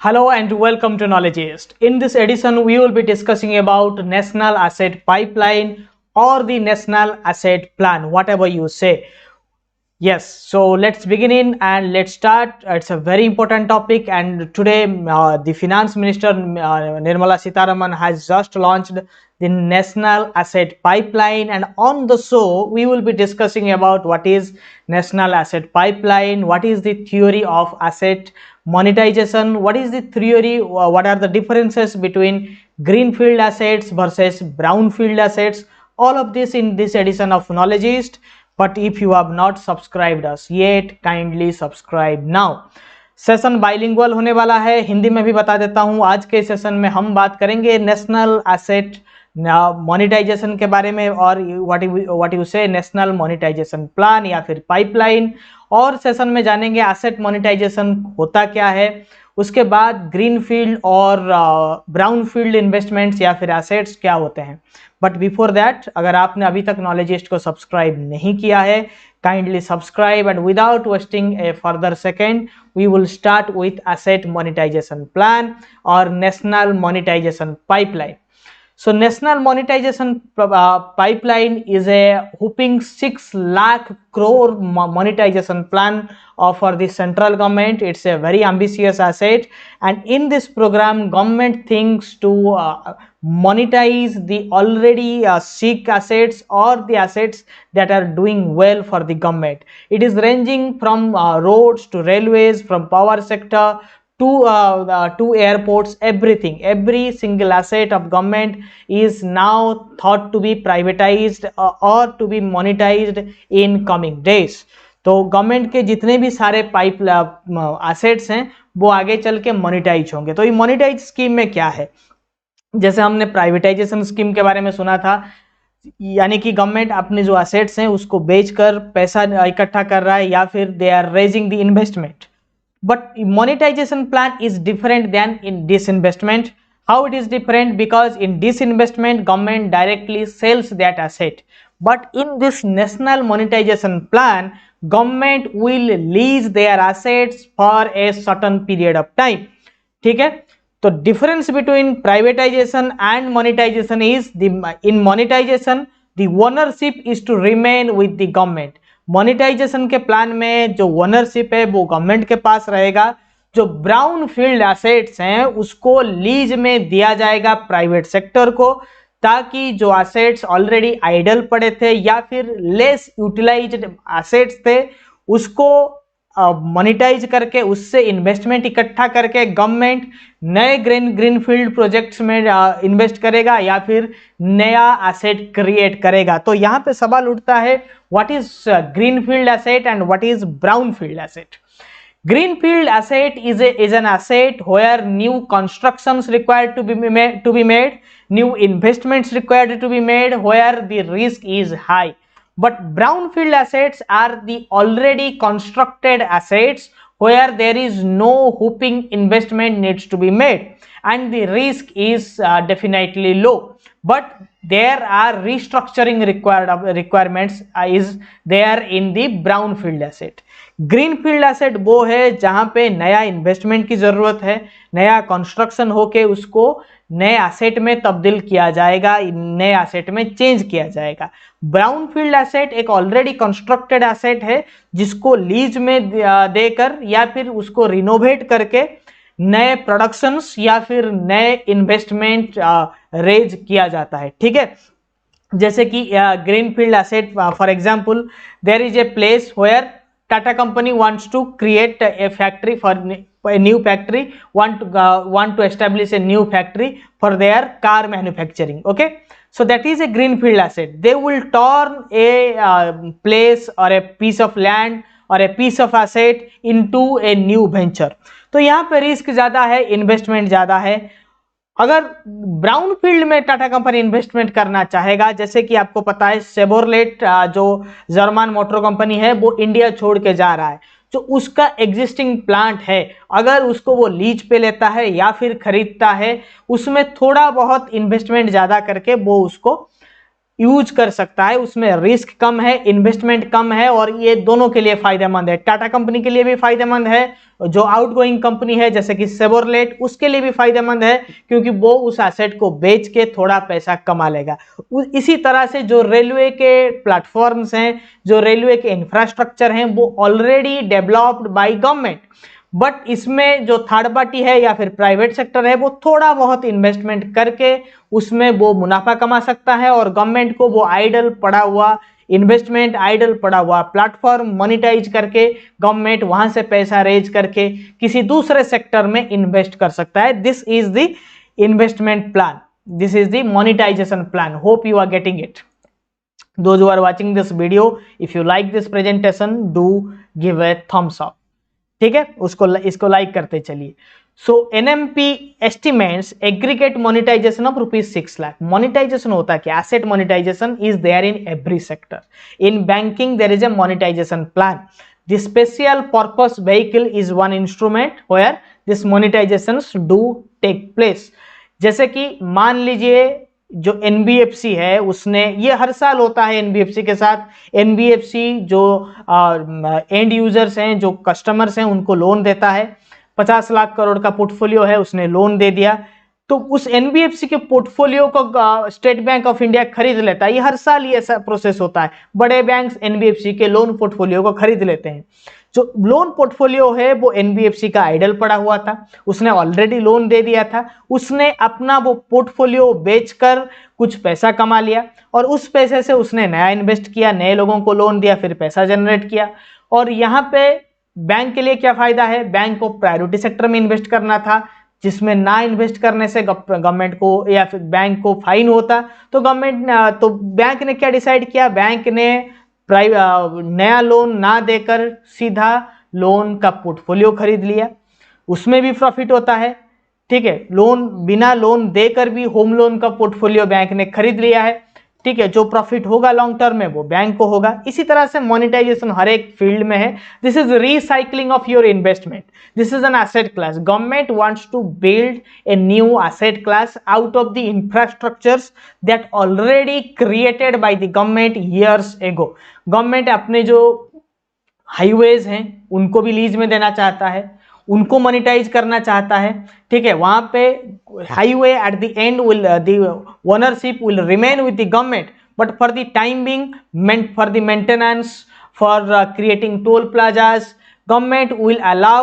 Hello and welcome to Knowledgist. In this edition, we will be discussing about National Asset Pipeline or the National Asset Plan, whatever you say. Yes, so let's begin in and let's start. It's a very important topic, and today the Finance Minister Nirmala Sitharaman has just launched the National Asset Pipeline, and on the show we will be discussing about what is National Asset Pipeline, what is the theory of asset monetization, what is the theory, what are the differences between greenfield assets versus brownfield assets. All of this in this edition of Knowledgist. But if you have not subscribed us yet, kindly subscribe now. Session bilingual होने वाला है, हिंदी में भी बता देता हूं। आज के सेशन में हम बात करेंगे नेशनल एसेट मोनेटाइजेशन के बारे में और व्हाट यू से नेशनल मोनेटाइजेशन प्लान या फिर पाइपलाइन, और सेशन में जानेंगे एसेट मोनेटाइजेशन होता क्या है, उसके बाद ग्रीनफील्ड और ब्राउनफील्ड इन्वेस्टमेंट्स या फिर एसेट्स क्या होते हैं। बट बिफोर दैट, अगर आपने अभी तक नॉलेजिस्ट को सब्सक्राइब नहीं किया है, kindly subscribe and without wasting a further second we will start with asset monetisation plan और national monetisation pipeline. So National Monetization Pipeline is a whopping 6 lakh crore monetization plan for the central government. It's a very ambitious asset, and in this program government thinks to monetize the already sick assets or the assets that are doing well for the government. It is ranging from roads to railways, from power sector to airports. Every single asset of government is now thought to be privatized or to be monetized in coming days. तो government के जितने भी सारे pipe assets हैं वो आगे चल के मोनेटाइज होंगे. तो ये मोनेटाइज स्कीम में क्या है, जैसे हमने प्राइवेटाइजेशन स्कीम के बारे में सुना था, यानी कि गवर्नमेंट अपने जो एसेट्स हैं उसको बेचकर पैसा इकट्ठा कर रहा है या फिर they are raising the investment. But monetization plan is different than in disinvestment. How it is different? Because in disinvestment government directly sells that asset, but in this national monetization plan government will lease their assets for a certain period of time. ठीक है, तो difference between privatization and monetization is in monetization the ownership is to remain with the government. Monetization के plan में जो ownership है वो government के पास रहेगा. जो ब्राउन फील्ड एसेट्स हैं उसको लीज में दिया जाएगा प्राइवेट सेक्टर को, ताकि जो एसेट्स ऑलरेडी आइडल पड़े थे या फिर लेस यूटिलाइज्ड एसेट्स थे उसको मोनेटाइज करके उससे इन्वेस्टमेंट इकट्ठा करके गवर्नमेंट नए ग्रीनफील्ड प्रोजेक्ट्स में इन्वेस्ट करेगा या फिर नया एसेट क्रिएट करेगा. तो यहाँ पे सवाल उठता है, what is greenfield asset and what is brownfield asset. Greenfield asset is an asset where new constructions required to be made, new investments required to be made, where the risk is high. But brownfield assets are the already constructed assets where there is no whopping investment needs to be made and the risk is definitely low, but there are restructuring requirements is there in the brownfield asset. Greenfield asset वो है जहां पे नया investment की जरूरत है, नया construction होके उसको नए एसेट में तब्दील किया जाएगा, नए एसेट में चेंज किया जाएगा. ब्राउनफील्ड एसेट एक ऑलरेडी कंस्ट्रक्टेड एसेट है जिसको लीज में देकर या फिर उसको रिनोवेट करके नए प्रोडक्शंस या फिर नए इन्वेस्टमेंट रेज किया जाता है. ठीक है, जैसे कि greenfield asset for example there is a place where Tata company wants to create a factory for a new factory, want to establish a new factory for their car manufacturing. Okay, so that is a greenfield asset. They will turn a place or a piece of land or a piece of asset into a new venture. तो यहाँ पे risk ज्यादा है, investment ज्यादा है. अगर brown field में Tata company investment करना चाहेगा, जैसे कि आपको पता है शेवरलेट जो जर्मन मोटर कंपनी है वो इंडिया छोड़ के जा रहा है, जो उसका एग्जिस्टिंग प्लांट है अगर उसको वो लीज पे लेता है या फिर खरीदता है, उसमें थोड़ा बहुत इन्वेस्टमेंट ज़्यादा करके वो उसको यूज कर सकता है, उसमें रिस्क कम है, इन्वेस्टमेंट कम है और ये दोनों के लिए फायदेमंद है। टाटा कंपनी के लिए भी फायदेमंद है, जो आउटगोइंग कंपनी है जैसे कि सेवरलेट उसके लिए भी फायदेमंद है, क्योंकि वो उस एसेट को बेच के थोड़ा पैसा कमा लेगा। इसी तरह से जो रेलवे के प्लेटफॉर्म्स हैं, जो रेलवे के इंफ्रास्ट्रक्चर हैं, वो already developed by government, but इसमें जो थर्ड पार्टी है या फिर प्राइवेट सेक्टर है वो थोड़ा बहुत इन्वेस्टमेंट करके उसमें वो मुनाफा कमा सकता है, और गवर्नमेंट को वो आइडल पड़ा हुआ इन्वेस्टमेंट, आइडल पड़ा हुआ प्लेटफॉर्म मोनिटाइज करके गवर्नमेंट वहां से पैसा रेज करके किसी दूसरे सेक्टर में इन्वेस्ट कर सकता है। This is the investment plan, this is the monetization plan. Hope you are getting it. Those who are watching this video, if you like this presentation, do give a thumbs up। ठीक है, इसको like करते चलिए। सो NMP estimates aggregate monetization of ₹6 lakh। monetization होता है क्या? asset monetization is there in every sector। in banking there is a monetization plan। the special purpose vehicle is one instrument where this monetizations do take place। जैसे कि मान लीजिए जो NBFC है उसने, ये हर साल होता है NBFC के साथ, NBFC जो एंड यूजर्स हैं, जो कस्टमर्स हैं, उनको लोन देता है। 50 लाख करोड़ का पोर्टफोलियो है, उसने लोन दे दिया, तो उस NBFC के पोर्टफोलियो को स्टेट बैंक ऑफ इंडिया खरीद लेता है। ये हर साल ये ऐसा प्रोसेस होता है, बड़े बैंक्स NBFC के लोन पोर्टफोलियो को खरीद लेते हैं। जो लोन पोर्टफोलियो है वो NBFC का आइडल पड़ा हुआ था, उसने ऑलरेडी लोन दे दिया था, उसने अपना वो पोर्टफोलियो बेचकर कुछ पैसा कमा लिया और उस पैसे से उसने नया इन्वेस्ट किया, नए लोगों को लोन दिया, फिर पैसा जनरेट किया। और यहाँ पे बैंक के लिए क्या फायदा है? बैंक को प्रायोरिटी सेक्टर में इन्वेस्ट करना था, जिसमें ना इन्वेस्ट करने से गवर्नमेंट को या फिर बैंक को फाइन होता। तो बैंक ने क्या डिसाइड किया? बैंक ने नया लोन ना देकर सीधा लोन का पोर्टफोलियो खरीद लिया, उसमें भी प्रॉफिट होता है। ठीक है, बिना लोन देकर भी होम लोन का पोर्टफोलियो बैंक ने खरीद लिया है। ठीक है, जो प्रॉफिट होगा लॉन्ग टर्म में वो बैंक को होगा। इसी तरह से मोनेटाइजेशन हर एक फील्ड में है। This is recycling of your investment, this is an asset class. Government wants to build a new asset class out of the infrastructures that already created by the government years ago. Government अपने जो highways हैं उनको भी lease में देना चाहता है, उनको मोनेटाइज करना चाहता है। ठीक है, वहां पे highway at the end will the ownership will remain with the government, but for the time being for the maintenance, for creating toll plazas, government will allow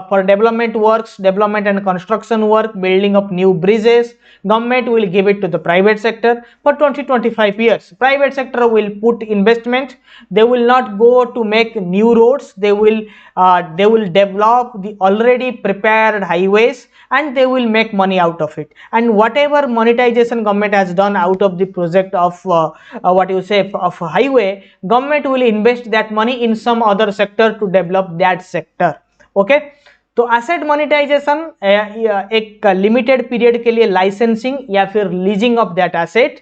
for development works, development and construction work, building of new bridges, government will give it to the private sector for 20-25 years. Private sector will put investment, they will not go to make new roads, they will develop the already prepared highways and they will make money out of it. And whatever monetization government has done out of the project of of highway, government will invest that money in some other sector to develop that sector। Okay, तो asset monetization एक limited period के लिए licensing या फिर leasing of that asset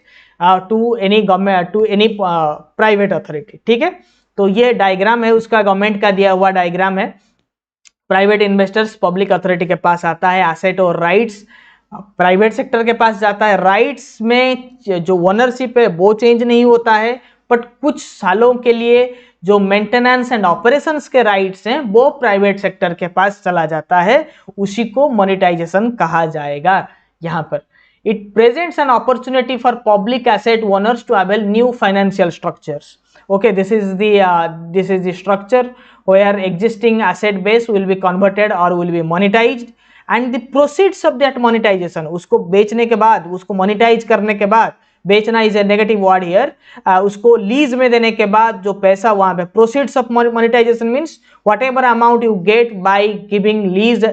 to any government, to any private authority. ठीक है, तो ये डायग्राम है उसका, गवर्नमेंट का दिया हुआ डायग्राम है। प्राइवेट इन्वेस्टर्स पब्लिक अथॉरिटी के पास आता है, एसेट और राइट्स प्राइवेट सेक्टर के पास जाता है। राइट्स में जो ओनरशिप है वो चेंज नहीं होता है, बट कुछ सालों के लिए जो मेंटेनेंस एंड ऑपरेशंस के राइट्स हैं वो प्राइवेट सेक्टर के पास चला जाता है, उसी को मोनेटाइजेशन कहा जाएगा। यहाँ पर it presents an opportunity for public asset owners to avail new financial structures. Okay, this is the structure where existing asset base will be converted or will be monetized, and the proceeds of that monetization, उसको बेचने के बाद, उसको monetize करने के बाद, बेचना is a negative word here, उसको लीज में देने के बाद जो पैसा वहां पे, proceeds of monetization means whatever amount you get by giving lease,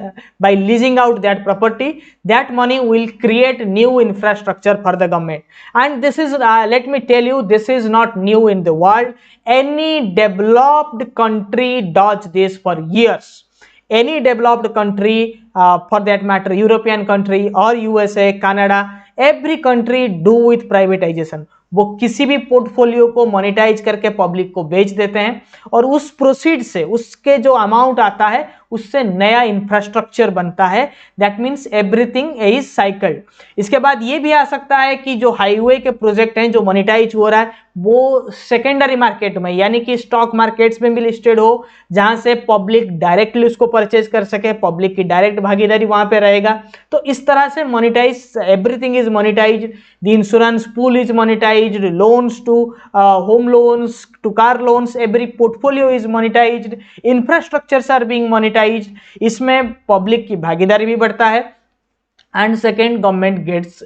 by leasing out that property, that money will create new infrastructure for the government. And this is let me tell you, this is not new in the world. Any developed country does this for years. Any developed country, for that matter European country or USA, Canada, every country do with privatization. वो किसी भी portfolio को monetise करके public को बेच देते हैं और उस प्रोसीड से उसके जो अमाउंट आता है उससे नया इंफ्रास्ट्रक्चर बनता है, that means everything is cycled. इसके बाद ये भी आ सकता है कि जो हाईवे के प्रोजेक्ट हैं जो मोनेटाइज हो रहा है वो सेकेंडरी मार्केट में यानी कि स्टॉक मार्केट्स में भी लिस्टेड हो, जहां से पब्लिक डायरेक्टली उसको परचेज कर सके, पब्लिक की डायरेक्ट भागीदारी वहां पे रहेगा। तो इस तरह से monetize, everything is monetize, the insurance pool is monetized, loans to home loans to car loans, every portfolio is monetized, infrastructures are being monetized. इसमें पब्लिक की भागीदारी भी बढ़ता है। And second, government gets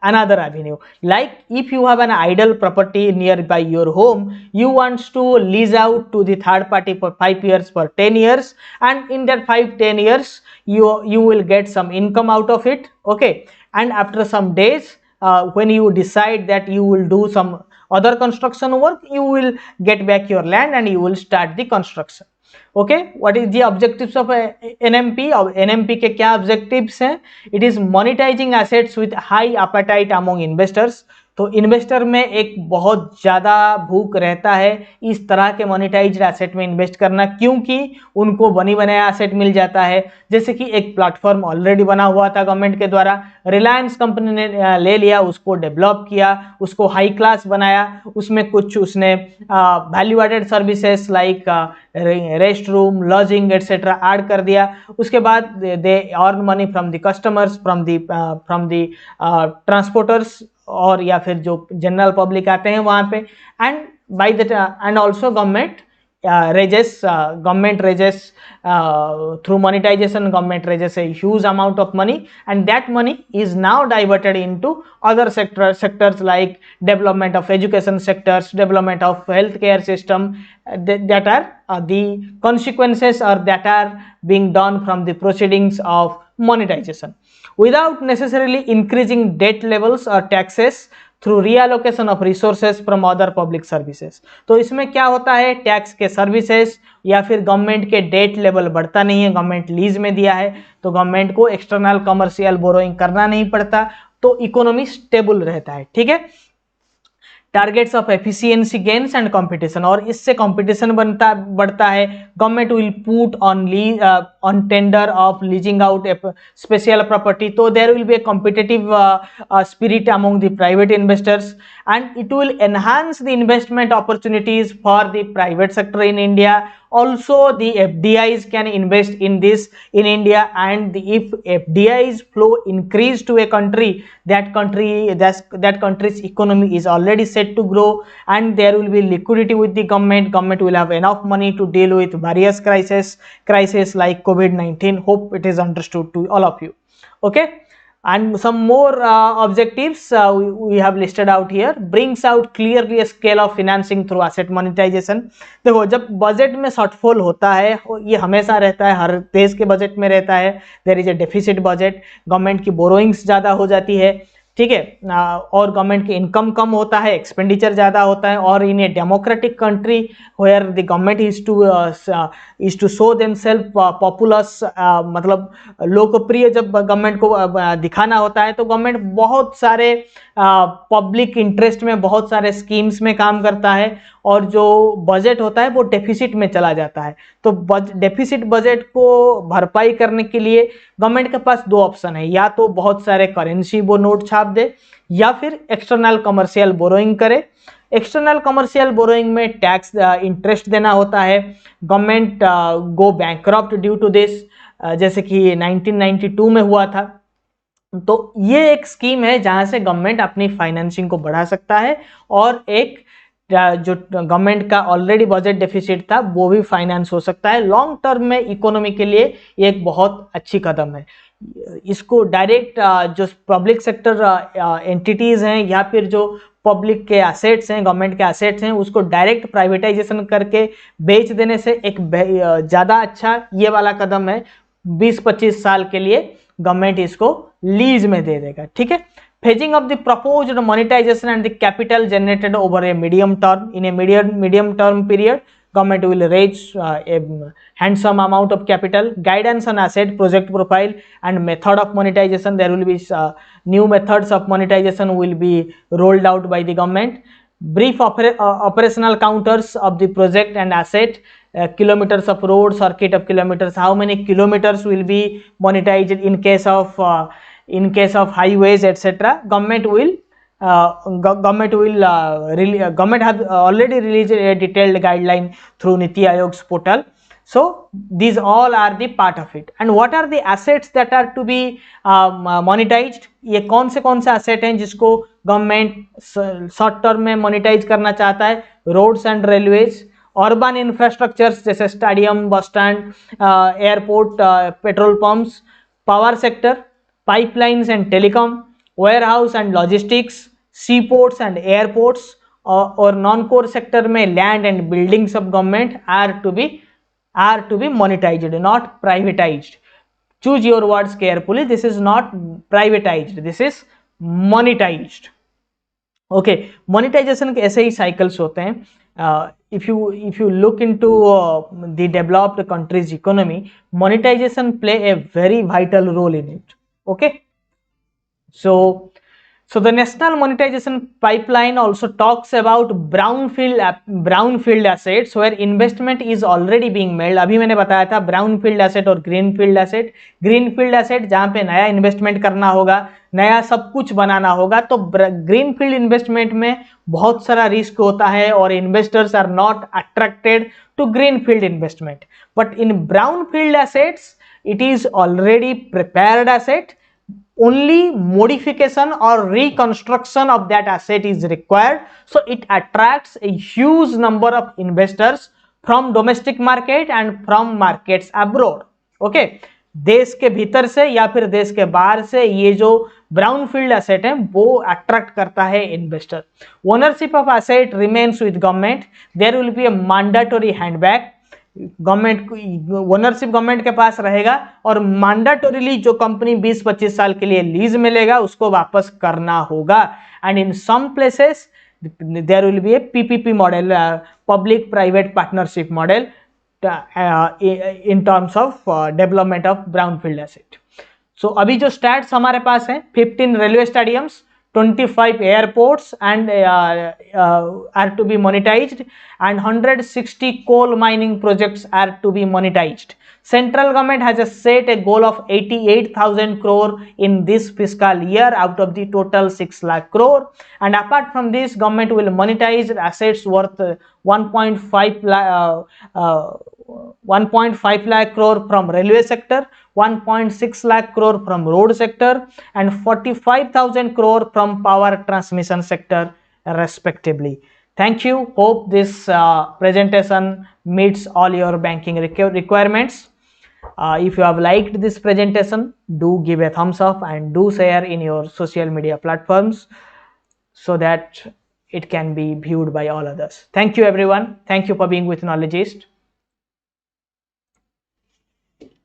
another avenue, like if you have an idle property nearby your home, you want to lease out to the third party for 5 years, for 10 years, and in that 5-10 years you will get some income out of it, okay? And after some days, when you decide that you will do some other construction work, you will get back your land and you will start the construction। Okay, what is the objectives of NMP? NMP के क्या objectives हैं? It is monetizing assets with high appetite among investors. तो investor में एक बहुत ज़्यादा भूख रहता है इस तरह के मोनेटाइज्ड एसेट में इन्वेस्ट करना, क्योंकि उनको बनी बनाया एसेट मिल जाता है। जैसे कि एक प्लेटफॉर्म ऑलरेडी बना हुआ था गवर्नमेंट के द्वारा, रिलायंस कंपनी ने ले लिया, उसको डेवलप किया, उसको हाई क्लास बनाया, उसमें कुछ उसने value added services like rest room, lodging etcetera add कर दिया। उसके बाद they earn money from the customers, from the transporters, और या फिर जो जनरल पब्लिक आते हैं वहां पे। And by that and also government raises through monetization, government raises a huge amount of money, and that money is now diverted into other sectors like development of education sectors, development of healthcare system, that are the consequences, or that are being done from the proceedings of monetization, without necessarily increasing debt levels or taxes through reallocation of resources from other public services। तो इसमें क्या होता है, tax के services या फिर government के date level बढ़ता नहीं है। गवर्नमेंट लीज में दिया है तो गवर्नमेंट को एक्सटर्नल कमर्शियल बोरोइंग करना नहीं पड़ता, तो इकोनॉमी स्टेबल रहता है। ठीक है, targets of efficiency gains and competition, और इससे कंपटीशन बढ़ता है। Government will put on tender of leasing out special property, तो there will be a competitive spirit among the private investors, and it will enhance the investment opportunities for the private sector in India. Also the FDIs can invest in this in India, and if FDIs flow increase to a country, that country's economy is already set to grow, and there will be liquidity with the government will have enough money to deal with various crises like COVID-19. Hope it is understood to all of you. Okay, and some more objectives we have listed out here. Brings out clearly a scale of financing through asset monetization। देखो, जब budget में shortfall होता है, ये हमेशा रहता है, हर देश के बजट में रहता है, there is a deficit budget, government की बोरोइंग्स ज़्यादा हो जाती है। ठीक है, और गवर्नमेंट की इनकम कम होता है, एक्सपेंडिचर ज़्यादा होता है, और in a democratic country where the government is to show themselves populous, मतलब लोकप्रिय जब गवर्नमेंट को दिखाना होता है, तो गवर्नमेंट बहुत सारे पब्लिक इंटरेस्ट में बहुत सारे स्कीम्स में काम करता है, और जो बजट होता है वो डेफिसिट में चला जाता है। तो डेफिसिट बजट को भरपाई करने के लिए गवर्नमेंट के पास दो ऑप्शन है, या तो बहुत सारे करेंसी वो नोट छाप दे, या फिर एक्सटर्नल कमर्शियल बोरोइंग करे। एक्सटर्नल कमर्शियल बोरोइंग में टैक्स इंटरेस्ट देना होता है, government go bankrupt due to this, जैसे कि 1992 में हुआ था। तो ये एक स्कीम है जहां से गवर्नमेंट अपनी फाइनेंसिंग को बढ़ा सकता है, और एक जो गवर्नमेंट का ऑलरेडी बजट डेफिसिट था वो भी फाइनेंस हो सकता है। लॉन्ग टर्म में इकोनॉमी के लिए ये एक बहुत अच्छी कदम है। इसको डायरेक्ट जो पब्लिक सेक्टर एंटिटीज हैं या फिर जो पब्लिक के एसेट्स हैं, गवर्नमेंट के एसेट्स हैं, उसको डायरेक्ट प्राइवेटाइजेशन करके बेच देने से एक ज़्यादा अच्छा ये वाला कदम है। 20-25 साल के लिए गवर्नमेंट इसको लीज में दे देगा। ठीक है, phasing of the proposed monetization and the capital generated over a medium term. In a medium term period, government will raise a handsome amount of capital. Guidance on asset, project profile and method of monetization. There will be new methods of monetization will be rolled out by the government. brief operational counters of the project and asset, kilometers of road, circuit of kilometers, how many kilometers will be monetized in case of highways, etc. Government will government have already released a detailed guideline through Niti Ayog's portal. So these all are the part of it. And what are the assets that are to be monetized? ये कौन से asset हैं जिसको government short term में monetise करना चाहता है? Roads and railways, urban infrastructures जैसे stadium, bus stand, airport, petrol pumps, power sector, pipelines and telecom, warehouse and logistics, sea ports and airports, और नॉन कोर सेक्टर में land and buildings of government are to be monetized, not privatized. Choose your words carefully. This is not privatized, this is monetized. Okay, monetization के ऐसे ही cycles होते हैं. If you look into the developed countries economy, monetization play a very vital role in it. Okay, so the national monetization pipeline also talks about brownfield assets where investment is already being made. अभी मैंने बताया था brownfield asset और greenfield asset. greenfield asset जहाँ पे नया investment करना होगा, नया सब कुछ बनाना होगा, तो greenfield इन्वेस्टमेंट में बहुत सारा रिस्क होता है और investors are not attracted to greenfield investment. But in brownfield assets it is already prepared asset. Only modification or reconstruction of that asset is required, so it attracts a huge number of investors from domestic market and from markets abroad. Okay, देश के भीतर से या फिर देश के बाहर से ये जो ब्राउनफील्ड एसेट है वो अट्रैक्ट करता है investor. Ownership of asset remains with government. There will be a mandatory handback. Government ownership government के पास रहेगा और मैंडेटरीली जो कंपनी 20-25 साल के लिए लीज मिलेगा उसको वापस करना होगा. And in some places there will be a PPP model, public private partnership model, in terms of development of brownfield asset. So अभी जो स्टैट्स हमारे पास हैं, 15 railway stadiums, 25 airports and are to be monetized, and 160 coal mining projects are to be monetized. Central government has set a goal of 88,000 crore in this fiscal year out of the total 6 lakh crore. And apart from this, government will monetize assets worth 1.5 lakh crore from railway sector, 1.6 lakh crore from road sector, and 45,000 crore from power transmission sector respectively. Thank you. Hope this presentation meets all your banking requirements. If you have liked this presentation, do give a thumbs up and do share in your social media platforms so that it can be viewed by all others. Thank you everyone. Thank you for being with Knowledgist.